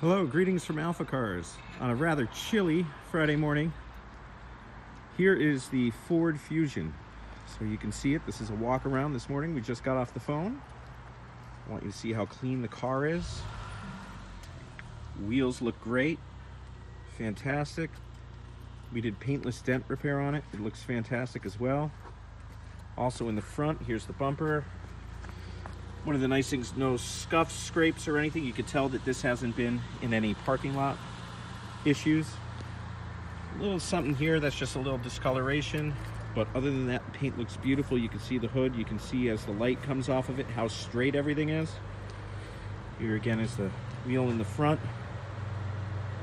Hello, greetings from AlphaCars on a rather chilly Friday morning. Here is the Ford Fusion. So you can see it. This is a walk around this morning. We just got off the phone. I want you to see how clean the car is. Wheels look great. Fantastic. We did paintless dent repair on it. It looks fantastic as well. Also in the front, here's the bumper. One of the nice things, no scuffs, scrapes, or anything. You can tell that this hasn't been in any parking lot issues. A little something here, that's just a little discoloration. But other than that, the paint looks beautiful. You can see the hood. You can see as the light comes off of it, how straight everything is. Here again is the wheel in the front.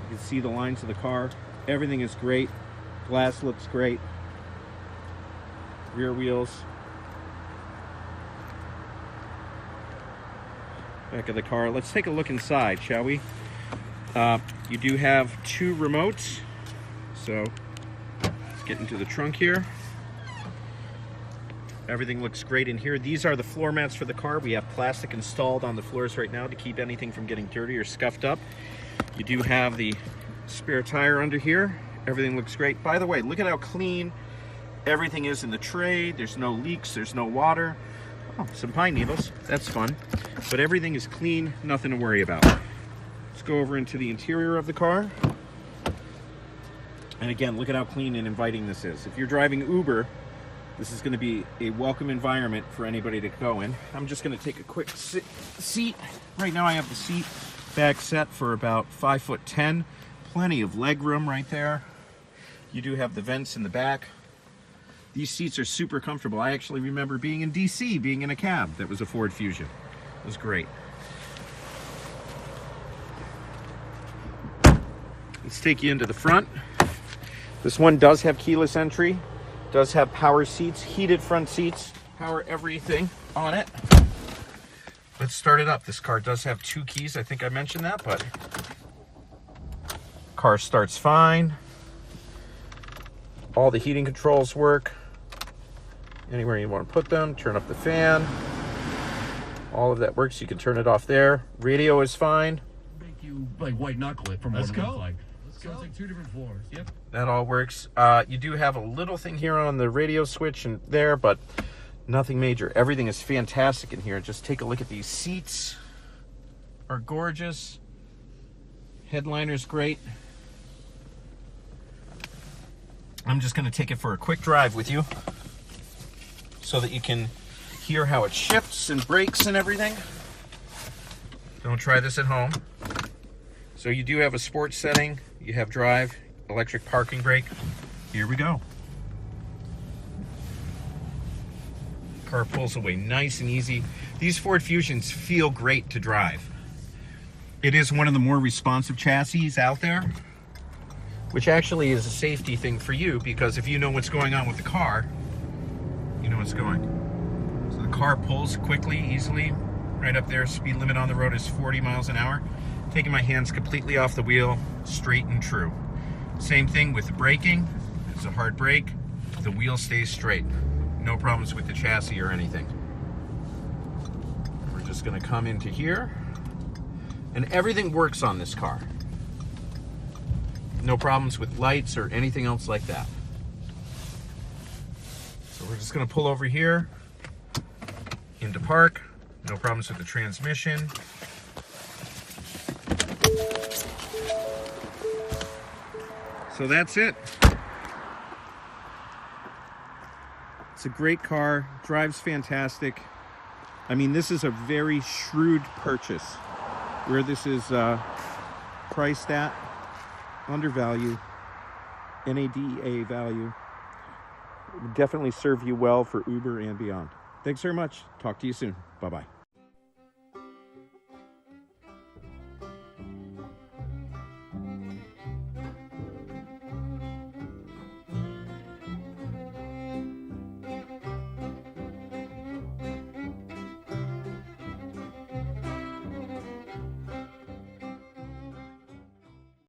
You can see the lines of the car. Everything is great. Glass looks great. Rear wheels. Back of the car. Let's take a look inside, shall we? You do have two remotes. So let's get into the trunk here. Everything looks great in here. These are the floor mats for the car. We have plastic installed on the floors right now to keep anything from getting dirty or scuffed up. You do have the spare tire under here. Everything looks great. By the way, look at how clean everything is in the tray. There's no leaks, there's no water. Oh, some pine needles, that's fun. But everything is clean, nothing to worry about. Let's go over into the interior of the car. And again, look at how clean and inviting this is. If you're driving Uber, this is gonna be a welcome environment for anybody to go in. I'm just gonna take a quick seat. Right now I have the seat back set for about 5'10". Plenty of leg room right there. You do have the vents in the back. These seats are super comfortable. I actually remember being in DC, being in a cab that was a Ford Fusion. It was great. Let's take you into the front. This one does have keyless entry, does have power seats, heated front seats, power everything on it. Let's start it up. This car does have 2 keys. I think I mentioned that, but car starts fine. All the heating controls work. Anywhere you want to put them, turn up the fan. All of that works. You can turn it off there. Radio is fine. Make you like white knuckle it from what it looks like. Let's go. It's like 2 different floors. Yep. That all works. You do have a little thing here on the radio switch and there, but nothing major. Everything is fantastic in here. Just take a look at these seats. Are gorgeous. Headliner's great. I'm just going to take it for a quick drive with you so that you can hear how it shifts and brakes and everything. Don't try this at home. So you do have a sports setting. You have drive, electric parking brake. Here we go. Car pulls away nice and easy. These Ford Fusions feel great to drive. It is one of the more responsive chassis out there, which actually is a safety thing for you, because if you know what's going on with the car, you know what's going. So the car pulls quickly, easily. Right up there, speed limit on the road is 40 miles an hour. Taking my hands completely off the wheel, straight and true. Same thing with the braking. It's a hard brake. The wheel stays straight. No problems with the chassis or anything. We're just gonna come into here. And everything works on this car. No problems with lights or anything else like that. So we're just gonna pull over here into park. No problems with the transmission. So that's it. It's a great car, drives fantastic. I mean, this is a very shrewd purchase. Where this is priced at, undervalue, NADA value, would definitely serve you well for Uber and beyond. Thanks very much. Talk to you soon. Bye-bye.